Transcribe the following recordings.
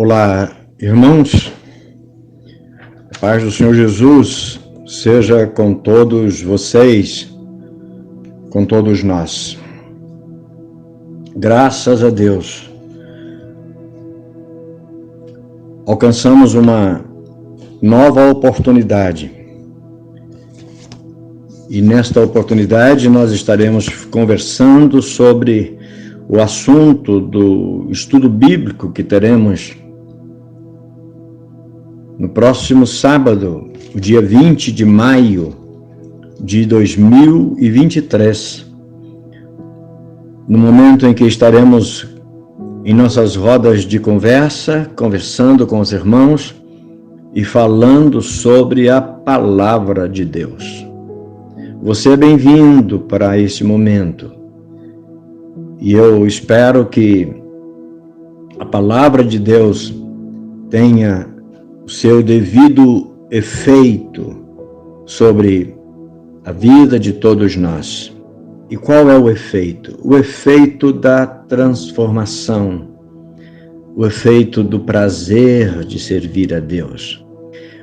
Olá, irmãos, a paz do Senhor Jesus seja com todos vocês, com todos nós. Graças a Deus, alcançamos uma nova oportunidade. E nesta oportunidade nós estaremos conversando sobre o assunto do estudo bíblico que teremos no próximo sábado, o dia 20 de maio de 2023, no momento em que estaremos em nossas rodas de conversa, conversando com os irmãos e falando sobre a palavra de Deus. Você é bem-vindo para esse momento e eu espero que a palavra de Deus tenha o seu devido efeito sobre a vida de todos nós. E qual é o efeito? O efeito da transformação, o efeito do prazer de servir a Deus,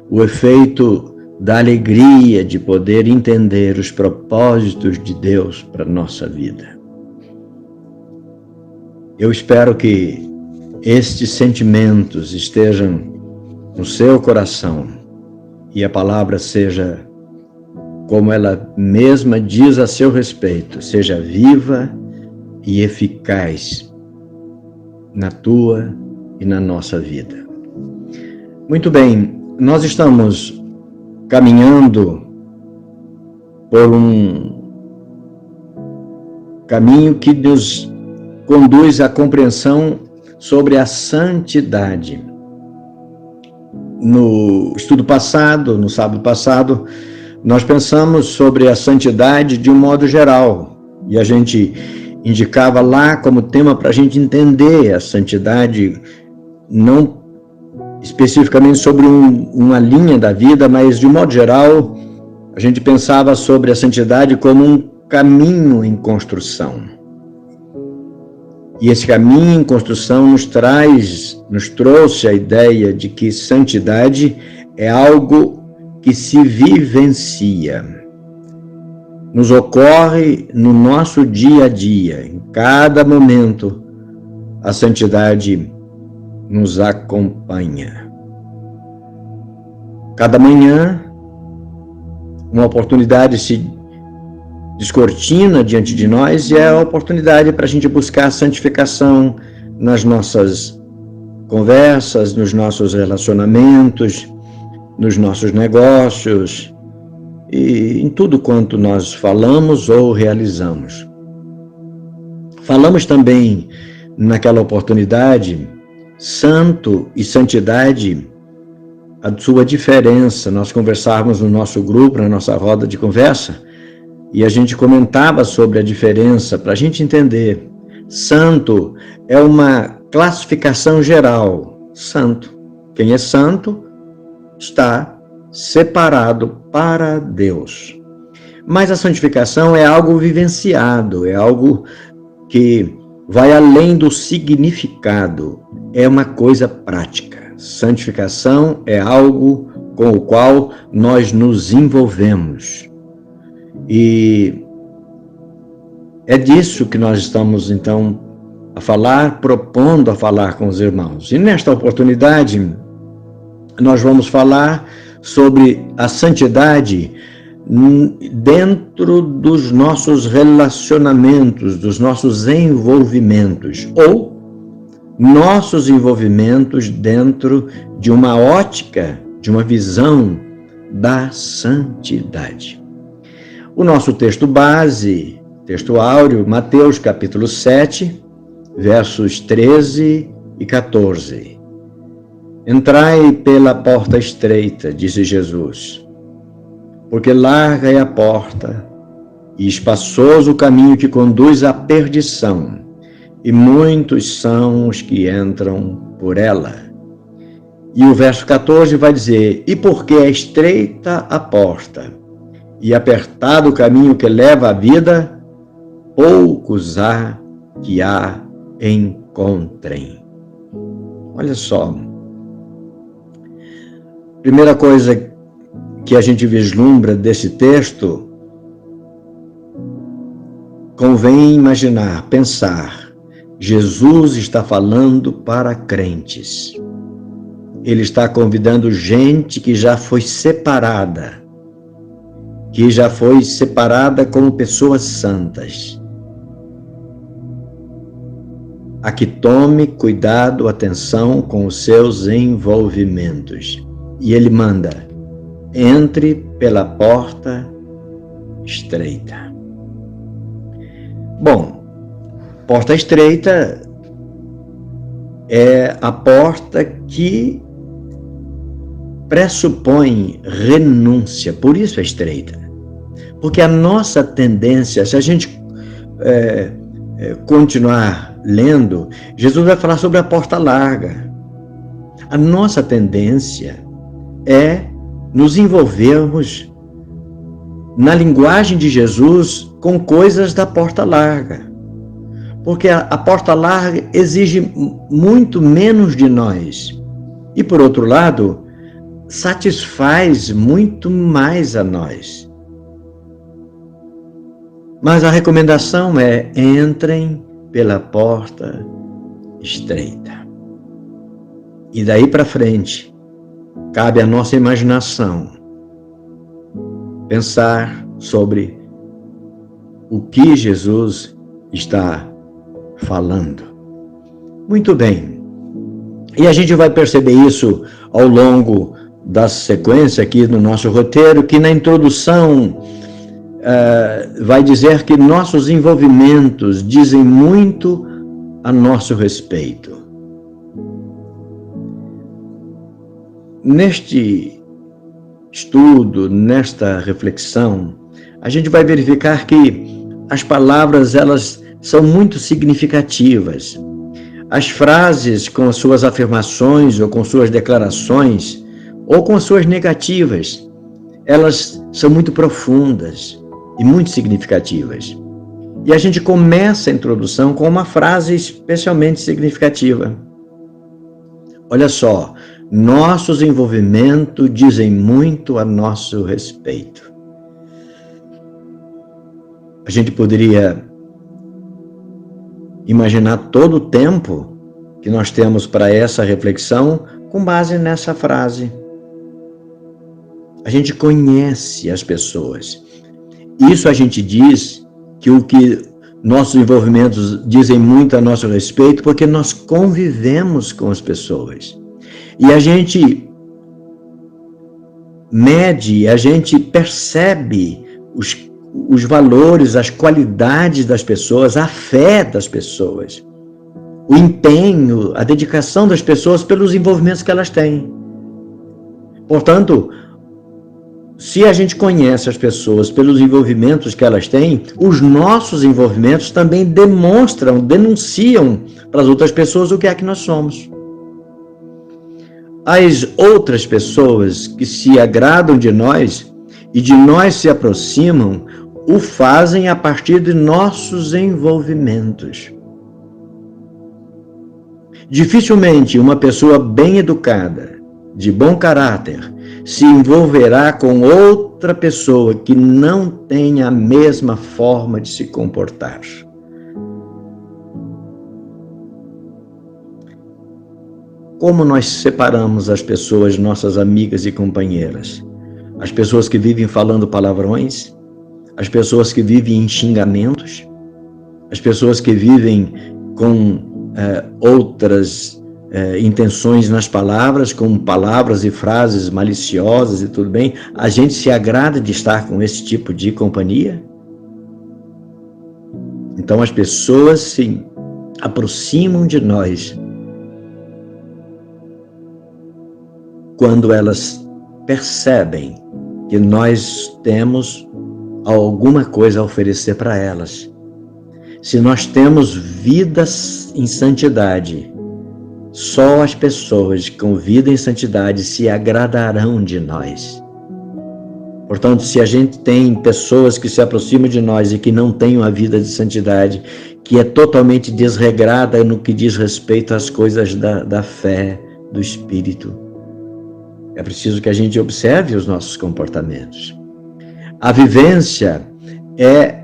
o efeito da alegria de poder entender os propósitos de Deus para a nossa vida. Eu espero que estes sentimentos estejam no seu coração e a palavra seja, como ela mesma diz a seu respeito, seja viva e eficaz na tua e na nossa vida. Muito bem, nós estamos caminhando por um caminho que nos conduz à compreensão sobre a santidade. No estudo passado, no sábado passado, nós pensamos sobre a santidade de um modo geral. E a gente indicava lá como tema para a gente entender a santidade, não especificamente sobre uma linha da vida, mas de um modo geral, a gente pensava sobre a santidade como um caminho em construção. E esse caminho em construção nos trouxe a ideia de que santidade é algo que se vivencia. Nos ocorre no nosso dia a dia, em cada momento, a santidade nos acompanha. Cada manhã, uma oportunidade se descortina diante de nós e é a oportunidade para a gente buscar a santificação nas nossas conversas, nos nossos relacionamentos, nos nossos negócios e em tudo quanto nós falamos ou realizamos. Falamos também naquela oportunidade, santo e santidade, a sua diferença. Nós conversávamos no nosso grupo, na nossa roda de conversa, e a gente comentava sobre a diferença para a gente entender. Santo é uma classificação geral. Santo. Quem é santo está separado para Deus. Mas a santificação é algo vivenciado, é algo que vai além do significado, é uma coisa prática. Santificação é algo com o qual nós nos envolvemos. E é disso que nós estamos, então, propondo a falar com os irmãos. E nesta oportunidade, nós vamos falar sobre a santidade dentro dos nossos relacionamentos, dos nossos envolvimentos, ou nossos envolvimentos dentro de uma ótica, de uma visão da santidade. O nosso texto base, texto áureo, Mateus capítulo 7, versos 13 e 14. Entrai pela porta estreita, disse Jesus, porque larga é a porta e espaçoso o caminho que conduz à perdição, e muitos são os que entram por ela. E o verso 14 vai dizer, e porque é estreita a porta e apertado o caminho que leva à vida, poucos há que a encontrem. Olha só, Primeira coisa que a gente vislumbra desse texto, convém imaginar, pensar, Jesus está falando para crentes. Ele está convidando gente que já foi separada como pessoas santas, a que tome cuidado, atenção com os seus envolvimentos. E ele manda: entre pela porta estreita. Bom, porta estreita é a porta que pressupõe renúncia, por isso é estreita. Porque a nossa tendência, se a gente continuar lendo, Jesus vai falar sobre a porta larga. A nossa tendência é nos envolvermos na linguagem de Jesus com coisas da porta larga. Porque a porta larga exige muito menos de nós. E, por outro lado, satisfaz muito mais a nós. Mas a recomendação é: entrem pela porta estreita. E daí para frente, cabe à nossa imaginação pensar sobre o que Jesus está falando. Muito bem. E a gente vai perceber isso ao longo da sequência aqui no nosso roteiro, que na introdução vai dizer que nossos envolvimentos dizem muito a nosso respeito. Neste estudo, nesta reflexão, a gente vai verificar que as palavras, elas são muito significativas. As frases com as suas afirmações ou com suas declarações ou com as suas negativas, elas são muito profundas e muito significativas. E a gente começa a introdução com uma frase especialmente significativa. Olha só: nossos envolvimentos dizem muito a nosso respeito. A gente poderia imaginar todo o tempo que nós temos para essa reflexão com base nessa frase. A gente conhece as pessoas. Isso a gente diz que o que nossos envolvimentos dizem muito a nosso respeito, porque nós convivemos com as pessoas. E a gente mede, a gente percebe os valores, as qualidades das pessoas, a fé das pessoas, o empenho, a dedicação das pessoas pelos envolvimentos que elas têm. Portanto, se a gente conhece as pessoas pelos envolvimentos que elas têm, os nossos envolvimentos também denunciam para as outras pessoas o que é que nós somos. As outras pessoas que se agradam de nós e de nós se aproximam, o fazem a partir de nossos envolvimentos. Dificilmente uma pessoa bem educada, de bom caráter, se envolverá com outra pessoa que não tenha a mesma forma de se comportar. Como nós separamos as pessoas, nossas amigas e companheiras? As pessoas que vivem falando palavrões, as pessoas que vivem em xingamentos, as pessoas que vivem com outras intenções nas palavras, com palavras e frases maliciosas e tudo bem. A gente se agrada de estar com esse tipo de companhia? Então as pessoas se aproximam de nós quando elas percebem que nós temos alguma coisa a oferecer para elas. Se nós temos vidas em santidade, só as pessoas com vida em santidade se agradarão de nós. Portanto, se a gente tem pessoas que se aproximam de nós e que não têm uma vida de santidade, que é totalmente desregrada no que diz respeito às coisas da fé, do Espírito, É preciso que a gente observe os nossos comportamentos. A vivência é,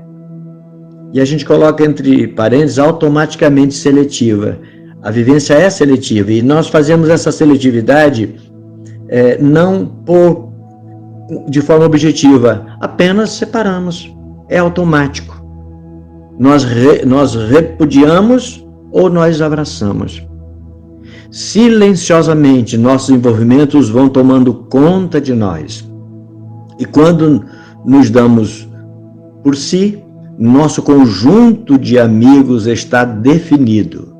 e a gente coloca entre parênteses, automaticamente seletiva. A vivência é seletiva e nós fazemos essa seletividade não de forma objetiva, apenas separamos. É automático. Nós repudiamos ou nós abraçamos. Silenciosamente, nossos envolvimentos vão tomando conta de nós. E quando nos damos por si, nosso conjunto de amigos está definido.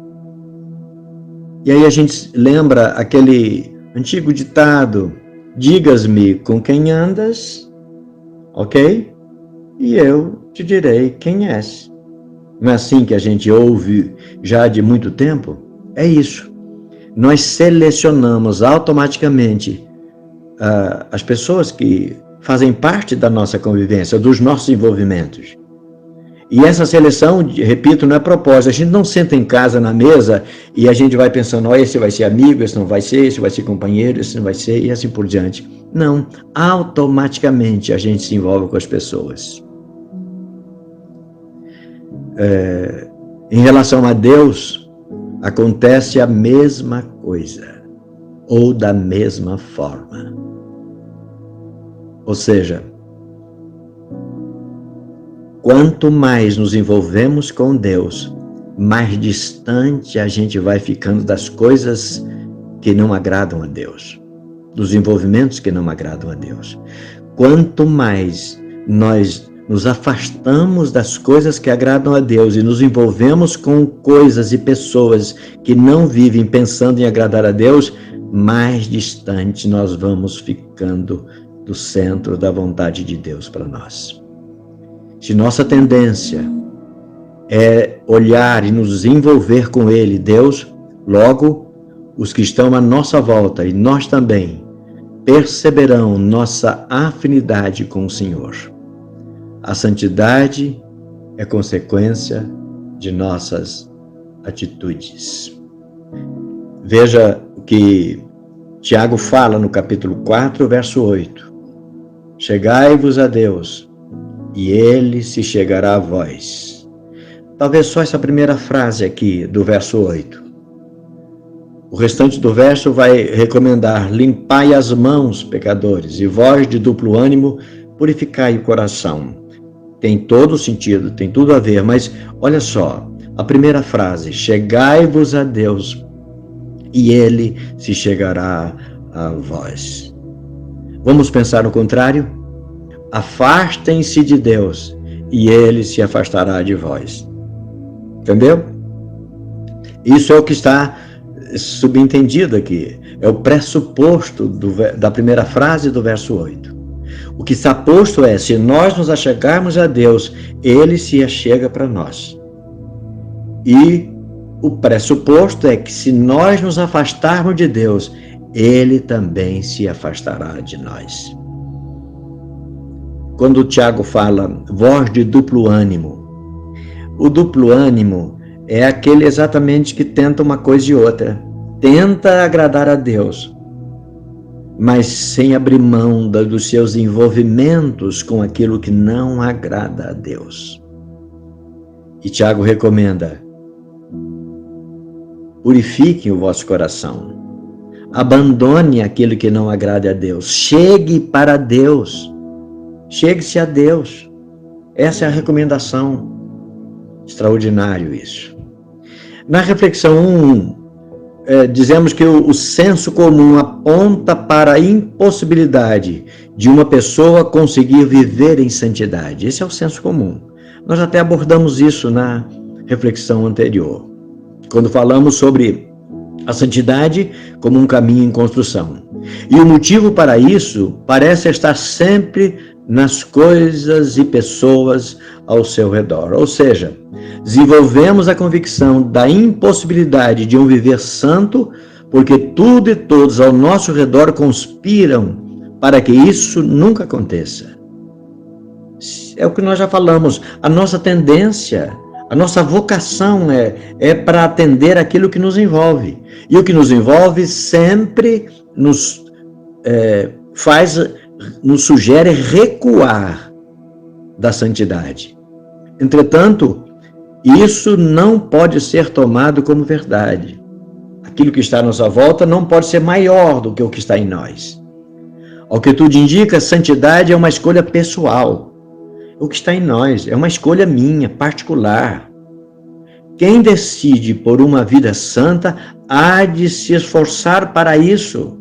E aí a gente lembra aquele antigo ditado: digas-me com quem andas, ok? E eu te direi quem és. Não é assim que a gente ouve já de muito tempo? É isso. Nós selecionamos automaticamente as pessoas que fazem parte da nossa convivência, dos nossos envolvimentos. E essa seleção, repito, não é propósito. A gente não senta em casa na mesa e a gente vai pensando, esse vai ser amigo, esse não vai ser, esse vai ser companheiro, esse não vai ser, e assim por diante. Não, automaticamente a gente se envolve com as pessoas. Em relação a Deus, acontece a mesma coisa, ou da mesma forma. Ou seja, quanto mais nos envolvemos com Deus, mais distante a gente vai ficando das coisas que não agradam a Deus, dos envolvimentos que não agradam a Deus. Quanto mais nós nos afastamos das coisas que agradam a Deus e nos envolvemos com coisas e pessoas que não vivem pensando em agradar a Deus, mais distante nós vamos ficando do centro da vontade de Deus para nós. Se nossa tendência é olhar e nos envolver com Ele, Deus, logo os que estão à nossa volta e nós também perceberão nossa afinidade com o Senhor. A santidade é consequência de nossas atitudes. Veja o que Tiago fala no capítulo 4, verso 8. Chegai-vos a Deus, e Ele se chegará a vós. Talvez só essa primeira frase aqui do verso 8. O restante do verso vai recomendar: limpai as mãos, pecadores, e vós de duplo ânimo, purificai o coração. Tem todo o sentido, tem tudo a ver, mas olha só, a primeira frase, chegai-vos a Deus, e Ele se chegará a vós. Vamos pensar no contrário? Afastem-se de Deus, e Ele se afastará de vós. Entendeu? Isso é o que está subentendido aqui, é o pressuposto da primeira frase do verso 8. O que está posto é, se nós nos achegarmos a Deus, Ele se achega para nós. E o pressuposto é que se nós nos afastarmos de Deus, Ele também se afastará de nós. Quando o Tiago fala, voz de duplo ânimo, o duplo ânimo é aquele exatamente que tenta uma coisa e outra. Tenta agradar a Deus, mas sem abrir mão dos seus envolvimentos com aquilo que não agrada a Deus. E Tiago recomenda: purifiquem o vosso coração, abandone aquilo que não agrade a Deus, chegue para Deus, chegue-se a Deus. Essa é a recomendação. Extraordinário isso. Na reflexão 1, dizemos que o senso comum aponta para a impossibilidade de uma pessoa conseguir viver em santidade. Esse é o senso comum. Nós até abordamos isso na reflexão anterior, quando falamos sobre a santidade como um caminho em construção. E o motivo para isso parece estar sempre nas coisas e pessoas ao seu redor. Ou seja, desenvolvemos a convicção da impossibilidade de um viver santo, porque tudo e todos ao nosso redor conspiram para que isso nunca aconteça. É o que nós já falamos, a nossa tendência, a nossa vocação é para atender aquilo que nos envolve. E o que nos envolve sempre nos nos sugere recuar da santidade. Entretanto, isso não pode ser tomado como verdade. Aquilo que está à nossa volta não pode ser maior do que o que está em nós. Ao que tudo indica, santidade é uma escolha pessoal. O que está em nós é uma escolha minha, particular. Quem decide por uma vida santa há de se esforçar para isso.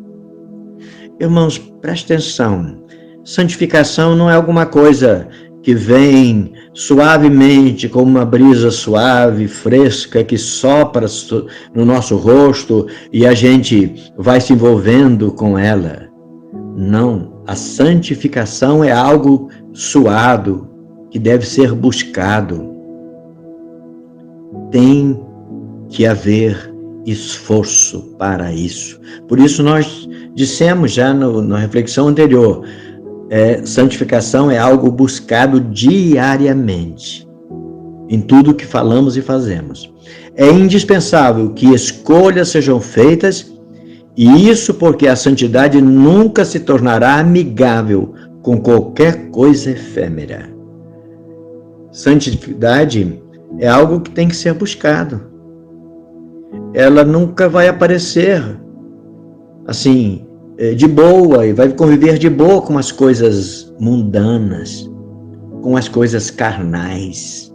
Irmãos, preste atenção. Santificação não é alguma coisa que vem suavemente, como uma brisa suave, fresca, que sopra no nosso rosto e a gente vai se envolvendo com ela. Não, a santificação é algo suado, que deve ser buscado. Tem que haver esforço para isso. Por isso nós dissemos já na reflexão anterior, santificação é algo buscado diariamente, em tudo que falamos e fazemos. É indispensável que escolhas sejam feitas, e isso porque a santidade nunca se tornará amigável com qualquer coisa efêmera. Santidade é algo que tem que ser buscado. Ela nunca vai aparecer assim, de boa, e vai conviver de boa com as coisas mundanas, com as coisas carnais.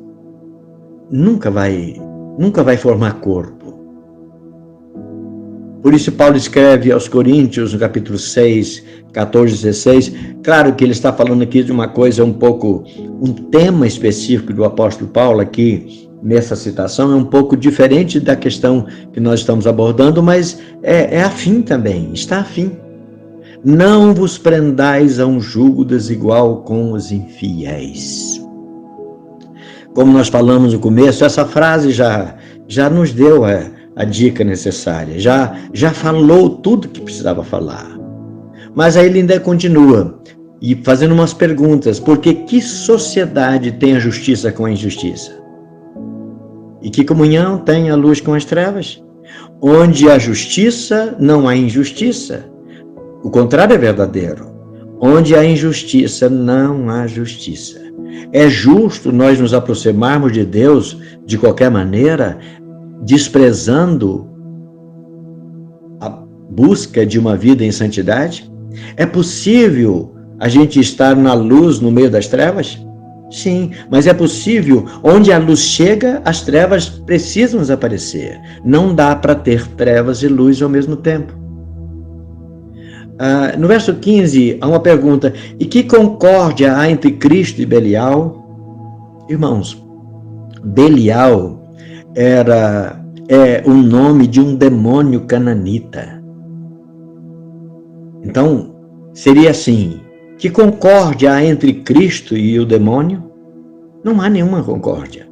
Nunca vai formar corpo. Por isso Paulo escreve aos Coríntios, no capítulo 6, 14, 16, claro que ele está falando aqui de uma coisa um tema específico do apóstolo Paulo aqui, nessa citação, é um pouco diferente da questão que nós estamos abordando, mas é afim também, está afim. Não vos prendais a um jugo desigual com os infiéis. Como nós falamos no começo, essa frase já nos deu a dica necessária, já falou tudo que precisava falar. Mas aí ele ainda continua, e fazendo umas perguntas, porque que sociedade tem a justiça com a injustiça? E que comunhão tem a luz com as trevas? Onde há justiça, não há injustiça. O contrário é verdadeiro. Onde há injustiça, não há justiça. É justo nós nos aproximarmos de Deus de qualquer maneira, desprezando a busca de uma vida em santidade? É possível a gente estar na luz no meio das trevas? Sim, mas é possível. Onde a luz chega, as trevas precisam desaparecer. Não dá para ter trevas e luz ao mesmo tempo. No verso 15, há uma pergunta: e que concórdia há entre Cristo e Belial? Irmãos, Belial é o nome de um demônio cananita. Então, seria assim: que concórdia há entre Cristo e o demônio? Não há nenhuma concórdia.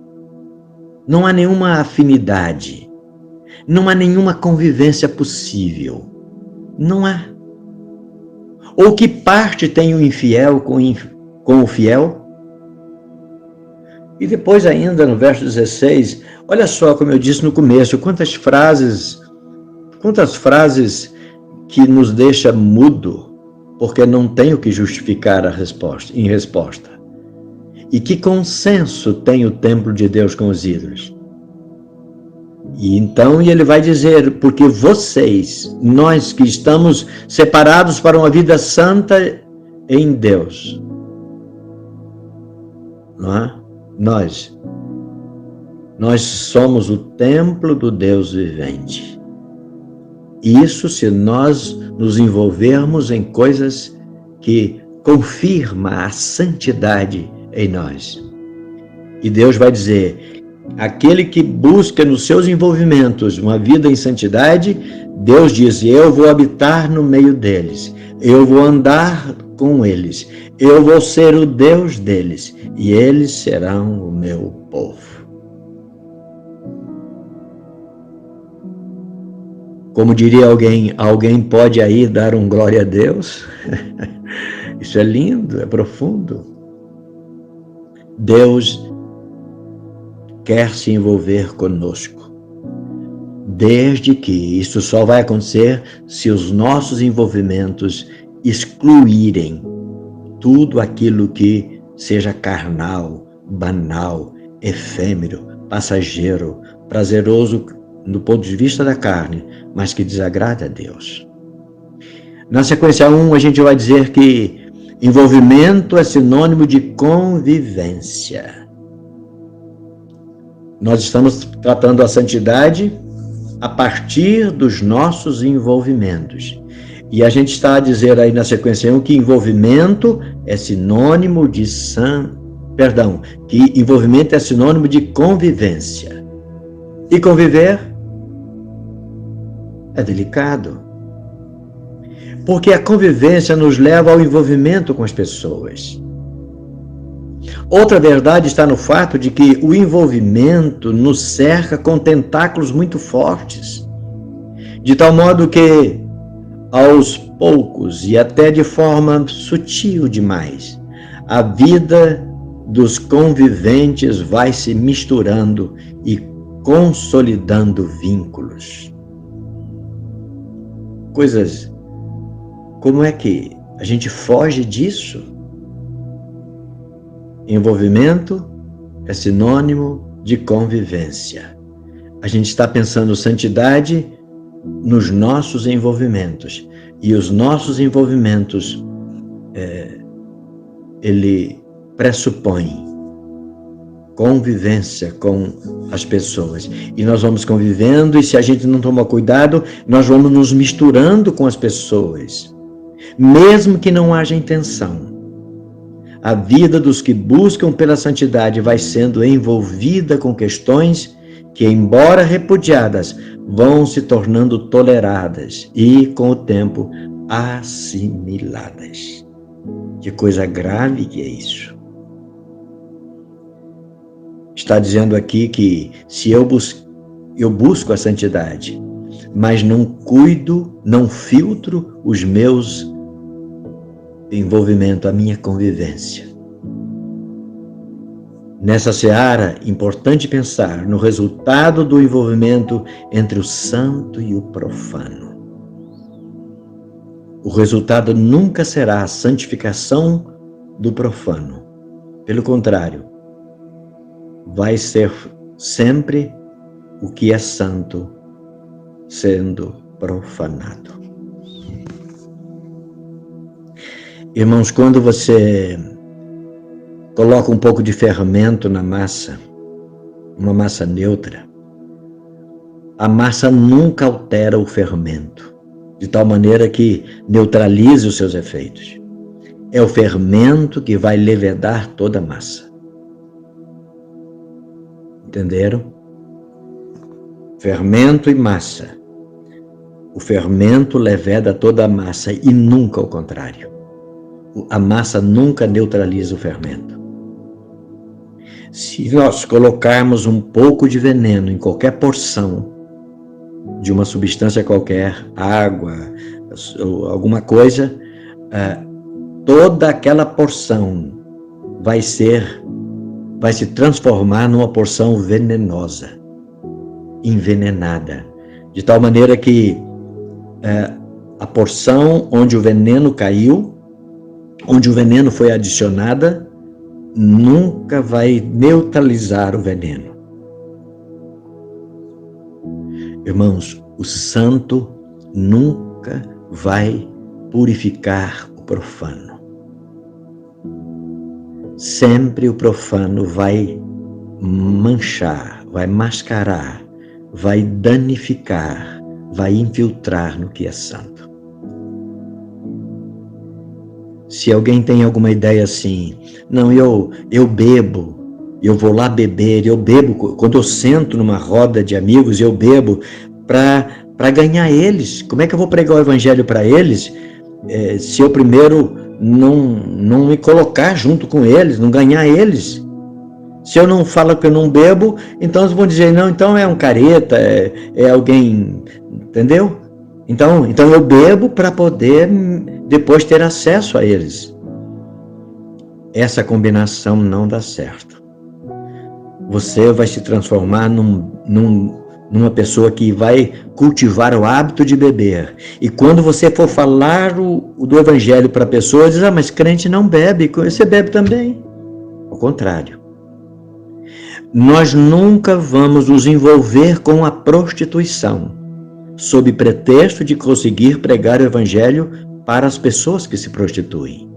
Não há nenhuma afinidade. Não há nenhuma convivência possível. Não há. Ou que parte tem o infiel com o fiel? E depois ainda no verso 16, olha só como eu disse no começo, quantas frases que nos deixa mudo, porque não tem o que justificar em resposta. E que consenso tem o templo de Deus com os ídolos? E então ele vai dizer, porque vocês, nós que estamos separados para uma vida santa em Deus, não é? Nós somos o templo do Deus vivente. Isso se nós nos envolvermos em coisas que confirmam a santidade em nós. E Deus vai dizer, aquele que busca nos seus envolvimentos uma vida em santidade, Deus diz, eu vou habitar no meio deles, eu vou andar com eles, eu vou ser o Deus deles, e eles serão o meu povo. Como diria alguém pode aí dar um glória a Deus? Isso é lindo, é profundo. Deus quer se envolver conosco, desde que isso só vai acontecer se os nossos envolvimentos excluírem tudo aquilo que seja carnal, banal, efêmero, passageiro, prazeroso do ponto de vista da carne, mas que desagrada a Deus. Na sequência 1, a gente vai dizer que envolvimento é sinônimo de convivência. Nós estamos tratando a santidade a partir dos nossos envolvimentos. E a gente está a dizer aí na sequência 1 que envolvimento é sinônimo de que envolvimento é sinônimo de convivência. E conviver é delicado. Porque a convivência nos leva ao envolvimento com as pessoas. Outra verdade está no fato de que o envolvimento nos cerca com tentáculos muito fortes, de tal modo que, aos poucos e até de forma sutil demais, a vida dos conviventes vai se misturando e consolidando vínculos. Como é que a gente foge disso? Envolvimento é sinônimo de convivência. A gente está pensando santidade nos nossos envolvimentos. E os nossos envolvimentos, ele pressupõe convivência com as pessoas. E nós vamos convivendo, e se a gente não tomar cuidado, nós vamos nos misturando com as pessoas, mesmo que não haja intenção. A vida dos que buscam pela santidade vai sendo envolvida com questões que, embora repudiadas, vão se tornando toleradas e, com o tempo, assimiladas. Que coisa grave que é isso. Está dizendo aqui que se eu busco a santidade, mas não cuido, não filtro os meus envolvimento, a minha convivência. Nessa seara, importante pensar no resultado do envolvimento entre o santo e o profano. O resultado nunca será a santificação do profano. Pelo contrário, vai ser sempre o que é santo sendo profanado. Irmãos, quando você coloca um pouco de fermento na massa, uma massa neutra, a massa nunca altera o fermento, de tal maneira que neutralize os seus efeitos. É o fermento que vai levedar toda a massa. Entenderam? Fermento e massa. O fermento leveda toda a massa e nunca o contrário. A massa nunca neutraliza o fermento. Se nós colocarmos um pouco de veneno em qualquer porção de uma substância qualquer, água, alguma coisa, toda aquela porção vai se transformar numa porção venenosa, envenenada, de tal maneira que a porção onde o veneno caiu, onde o veneno foi adicionada, nunca vai neutralizar o veneno. Irmãos, o santo nunca vai purificar o profano. Sempre o profano vai manchar, vai mascarar, vai danificar, vai infiltrar no que é santo. Se alguém tem alguma ideia assim, não, eu bebo, eu vou lá beber, eu bebo, quando eu sento numa roda de amigos, eu bebo para ganhar eles. Como é que eu vou pregar o evangelho para eles se eu primeiro não me colocar junto com eles, não ganhar eles? Se eu não falo que eu não bebo, então eles vão dizer, não, então é um careta, é alguém, entendeu? Então eu bebo para poder depois ter acesso a eles. Essa combinação não dá certo. Você vai se transformar num numa pessoa que vai cultivar o hábito de beber. E quando você for falar do evangelho para a pessoa, diz, mas crente não bebe, você bebe também. Ao contrário. Nós nunca vamos nos envolver com a prostituição, sob pretexto de conseguir pregar o evangelho para as pessoas que se prostituem.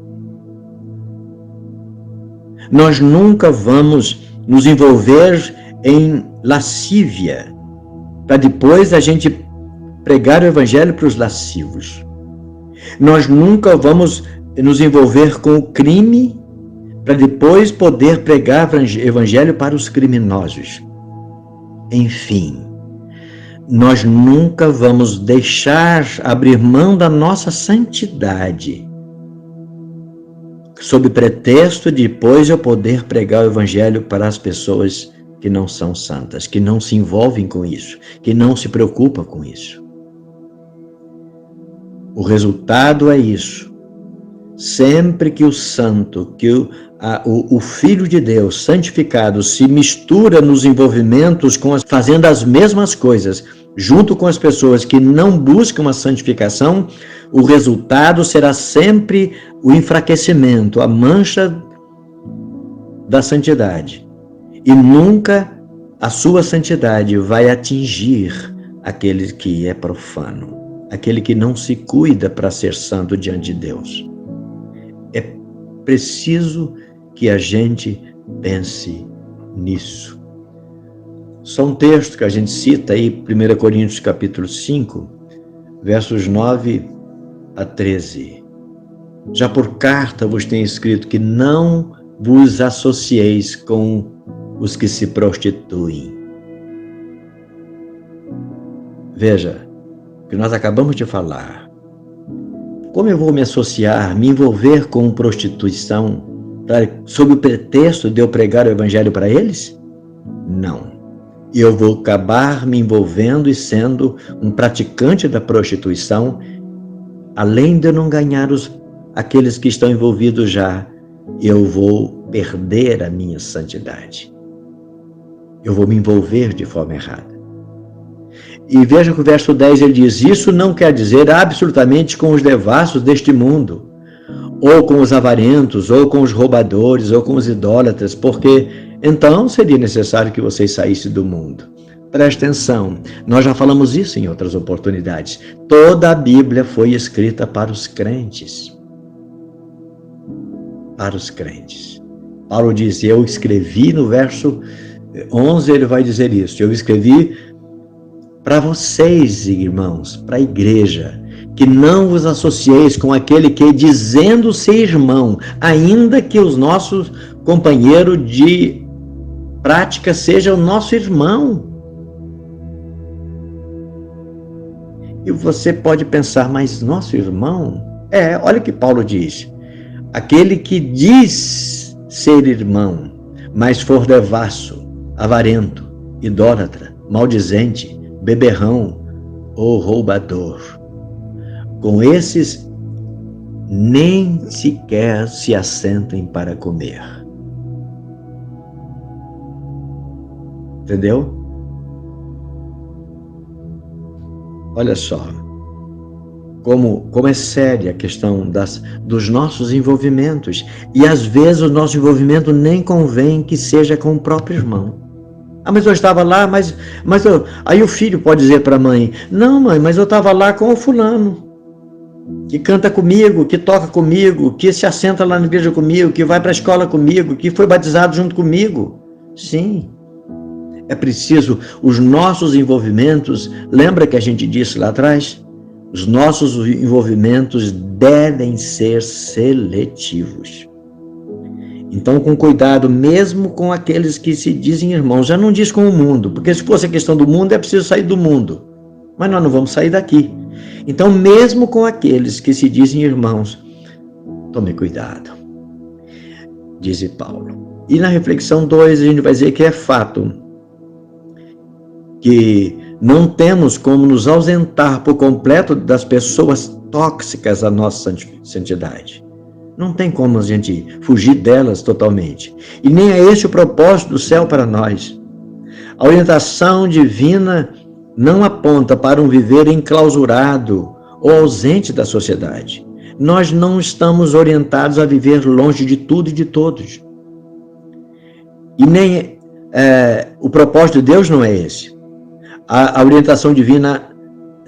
Nós nunca vamos nos envolver em lascívia, para depois a gente pregar o evangelho para os lascivos. Nós nunca vamos nos envolver com o crime, para depois poder pregar o evangelho para os criminosos. Enfim, nós nunca vamos deixar abrir mão da nossa santidade, sob pretexto de depois eu poder pregar o evangelho para as pessoas que não são santas, que não se envolvem com isso, que não se preocupam com isso. O resultado é isso. Sempre que o santo, que o Filho de Deus santificado se mistura nos envolvimentos, fazendo as mesmas coisas, junto com as pessoas que não buscam a santificação, o resultado será sempre o enfraquecimento, a mancha da santidade. E nunca a sua santidade vai atingir aquele que é profano, aquele que não se cuida para ser santo diante de Deus. É preciso que a gente pense nisso. Só um texto que a gente cita aí, 1 Coríntios capítulo 5, versos 9 a 13. Já por carta vos tenho escrito que não vos associeis com os que se prostituem. Veja, o que nós acabamos de falar. Como eu vou me associar, me envolver com prostituição, sob o pretexto de eu pregar o evangelho para eles? Não. Eu vou acabar me envolvendo e sendo um praticante da prostituição, além de eu não ganhar aqueles que estão envolvidos já, eu vou perder a minha santidade. Eu vou me envolver de forma errada. E veja que o verso 10 ele diz, isso não quer dizer absolutamente com os devassos deste mundo, ou com os avarentos, ou com os roubadores, ou com os idólatras, porque então seria necessário que vocês saíssem do mundo. Preste atenção, nós já falamos isso em outras oportunidades. Toda a Bíblia foi escrita para os crentes. Para os crentes. Paulo diz, eu escrevi no verso 11, ele vai dizer isso, eu escrevi para vocês, irmãos, para a igreja, que não vos associeis com aquele que, dizendo ser irmão, ainda que os nossos companheiros de prática seja o nosso irmão. E você pode pensar, mas nosso irmão? Olha o que Paulo diz. Aquele que diz ser irmão, mas for devasso, avarento, idólatra, maldizente, beberrão ou roubador. Com esses, nem sequer se assentem para comer. Entendeu? Olha só, como é séria a questão dos nossos envolvimentos. E às vezes o nosso envolvimento nem convém que seja com o próprio irmão. Mas eu estava lá, aí o filho pode dizer para a mãe, não mãe, mas eu estava lá com o fulano, que canta comigo, que toca comigo, que se assenta lá na igreja comigo, que vai para a escola comigo, que foi batizado junto comigo. Sim, é preciso os nossos envolvimentos, lembra que a gente disse lá atrás? Os nossos envolvimentos devem ser seletivos. Então, com cuidado, mesmo com aqueles que se dizem irmãos, já não diz com o mundo, porque se fosse a questão do mundo, é preciso sair do mundo. Mas nós não vamos sair daqui. Então, mesmo com aqueles que se dizem irmãos, tome cuidado, diz Paulo. E na reflexão 2, a gente vai dizer que é fato que não temos como nos ausentar por completo das pessoas tóxicas à nossa santidade. Não tem como a gente fugir delas totalmente. E nem é esse o propósito do céu para nós. A orientação divina não aponta para um viver enclausurado ou ausente da sociedade. Nós não estamos orientados a viver longe de tudo e de todos. E nem o propósito de Deus não é esse. A orientação divina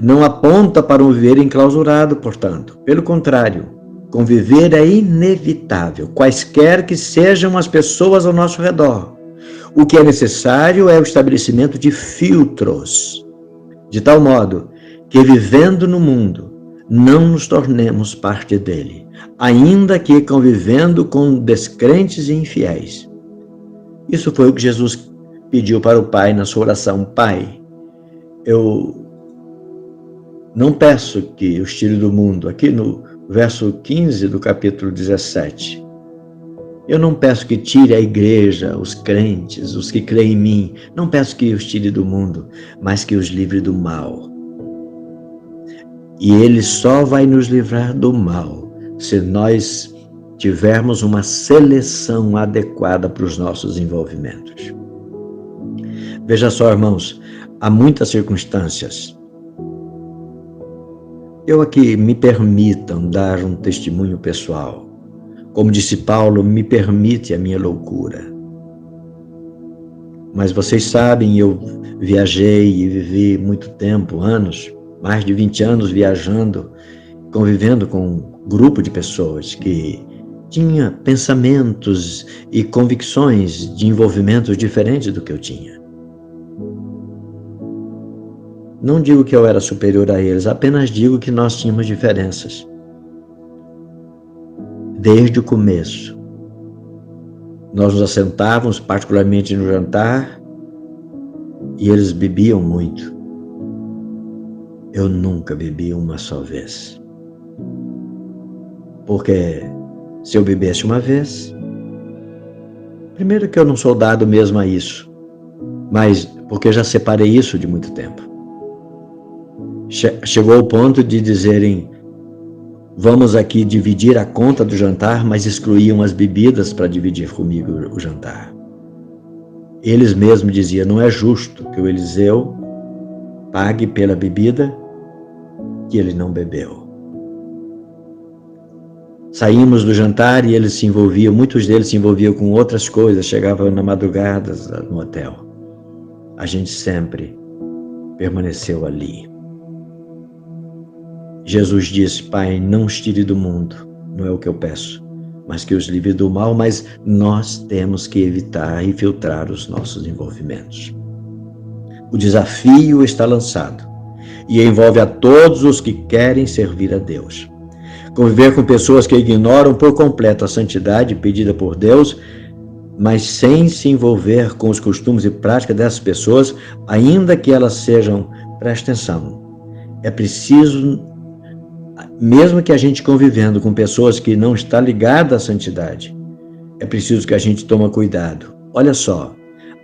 não aponta para um viver enclausurado, portanto. Pelo contrário, conviver é inevitável, quaisquer que sejam as pessoas ao nosso redor. O que é necessário é o estabelecimento de filtros, de tal modo que, vivendo no mundo, não nos tornemos parte dele, ainda que convivendo com descrentes e infiéis. Isso foi o que Jesus pediu para o Pai na sua oração. Pai, eu não peço que os tire do mundo. Aqui no verso 15 do capítulo 17. Eu não peço que tire a igreja, os crentes, os que creem em mim. Não peço que os tire do mundo, mas que os livre do mal. E Ele só vai nos livrar do mal se nós tivermos uma seleção adequada para os nossos envolvimentos. Veja só, irmãos, há muitas circunstâncias. Eu aqui me permitam dar um testemunho pessoal. Como disse Paulo, me permite a minha loucura. Mas vocês sabem, eu viajei e vivi muito tempo, anos, mais de 20 anos viajando, convivendo com um grupo de pessoas que tinha pensamentos e convicções de envolvimentos diferentes do que eu tinha. Não digo que eu era superior a eles, apenas digo que nós tínhamos diferenças. Desde o começo. Nós nos assentávamos, particularmente no jantar, e eles bebiam muito. Eu nunca bebi uma só vez. Porque se eu bebesse uma vez, primeiro que eu não sou dado mesmo a isso, mas porque já separei isso de muito tempo. Chegou ao ponto de dizerem, vamos aqui dividir a conta do jantar, mas excluíam as bebidas para dividir comigo o jantar. Eles mesmos diziam, não é justo que o Eliseu pague pela bebida que ele não bebeu. Saímos do jantar e eles se envolviam, muitos deles se envolviam com outras coisas, chegavam na madrugada no hotel. A gente sempre permaneceu ali. Jesus disse, Pai, não os tire do mundo, não é o que eu peço, mas que os livre do mal, mas nós temos que evitar e filtrar os nossos envolvimentos. O desafio está lançado e envolve a todos os que querem servir a Deus. Conviver com pessoas que ignoram por completo a santidade pedida por Deus, mas sem se envolver com os costumes e práticas dessas pessoas, ainda que elas sejam, preste atenção, é preciso, mesmo que a gente convivendo com pessoas que não estão ligadas à santidade, é preciso que a gente tome cuidado. Olha só,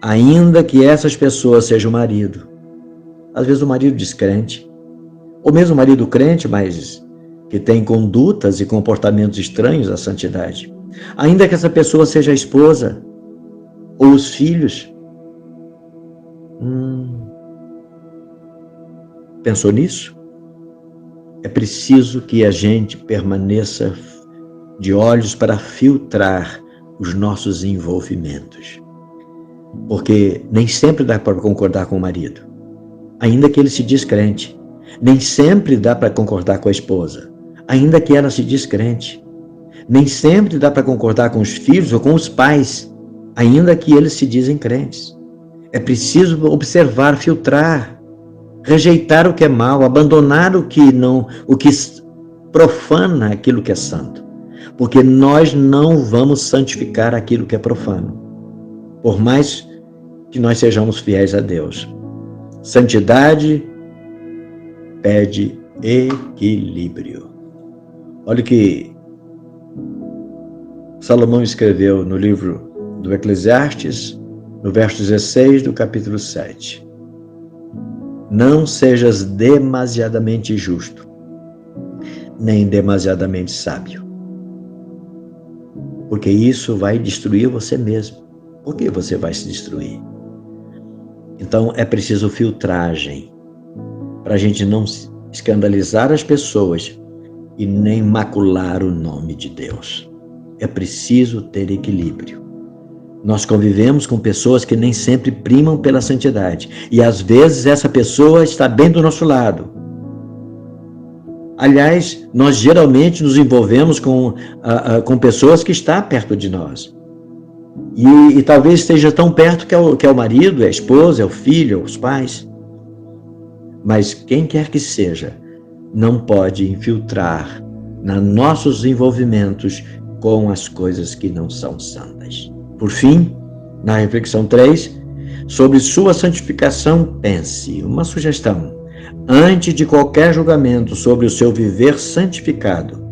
ainda que essas pessoas sejam o marido, às vezes o marido descrente, ou mesmo o marido crente, mas que tem condutas e comportamentos estranhos à santidade. Ainda que essa pessoa seja a esposa ou os filhos. Pensou nisso? É preciso que a gente permaneça de olhos para filtrar os nossos envolvimentos. Porque nem sempre dá para concordar com o marido, ainda que ele se diz crente. Nem sempre dá para concordar com a esposa, ainda que ela se diz crente. Nem sempre dá para concordar com os filhos ou com os pais, ainda que eles se dizem crentes. É preciso observar, filtrar, rejeitar o que é mal, abandonar o que profana aquilo que é santo. Porque nós não vamos santificar aquilo que é profano, por mais que nós sejamos fiéis a Deus. Santidade pede equilíbrio. Olha o que Salomão escreveu no livro do Eclesiastes, no verso 16 do capítulo 7. Não sejas demasiadamente justo, nem demasiadamente sábio, porque isso vai destruir você mesmo. Por que você vai se destruir? Então é preciso filtragem. para a gente não escandalizar as pessoas e nem macular o nome de Deus. É preciso ter equilíbrio. Nós convivemos com pessoas que nem sempre primam pela santidade. E às vezes essa pessoa está bem do nosso lado. Aliás, nós geralmente nos envolvemos com pessoas que estão perto de nós. E talvez esteja tão perto que é o marido, é a esposa, é o filho, é os pais. Mas quem quer que seja, não pode infiltrar nos nossos envolvimentos com as coisas que não são santas. Por fim, na reflexão 3, sobre sua santificação, pense, uma sugestão. Antes de qualquer julgamento sobre o seu viver santificado,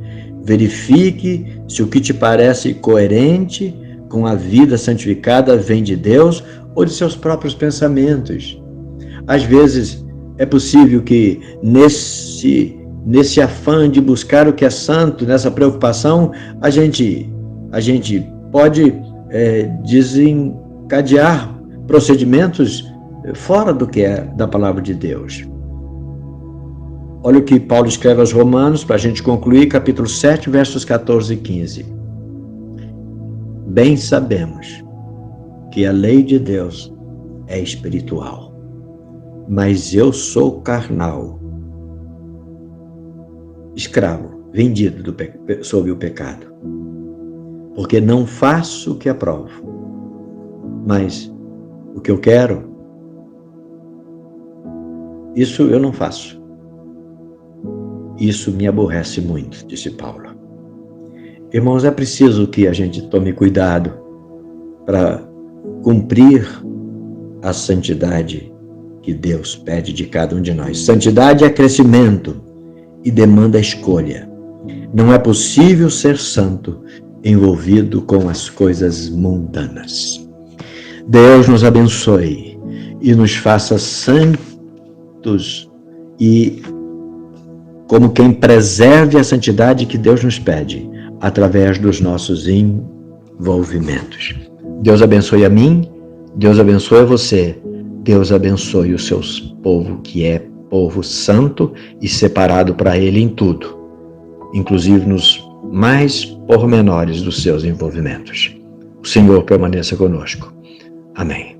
verifique se o que te parece coerente com a vida santificada vem de Deus ou de seus próprios pensamentos. Às vezes, é possível que nesse afã de buscar o que é santo, nessa preocupação, a gente pode desencadear procedimentos fora do que é da palavra de Deus. Olha o que Paulo escreve aos Romanos, para a gente concluir, capítulo 7, versos 14 e 15. Bem sabemos que a lei de Deus é espiritual, mas eu sou carnal, escravo, vendido sob o pecado, porque não faço o que aprovo, mas o que eu quero, isso eu não faço. Isso me aborrece muito, disse Paulo. Irmãos, é preciso que a gente tome cuidado para cumprir a santidade que Deus pede de cada um de nós. Santidade é crescimento e demanda escolha. Não é possível ser santo envolvido com as coisas mundanas. Deus nos abençoe e nos faça santos e como quem preserve a santidade que Deus nos pede através dos nossos envolvimentos. Deus abençoe a mim, Deus abençoe a você, Deus abençoe o seu povo, que é povo santo e separado para Ele em tudo, inclusive nos mais pormenores dos seus envolvimentos. O Senhor permaneça conosco. Amém.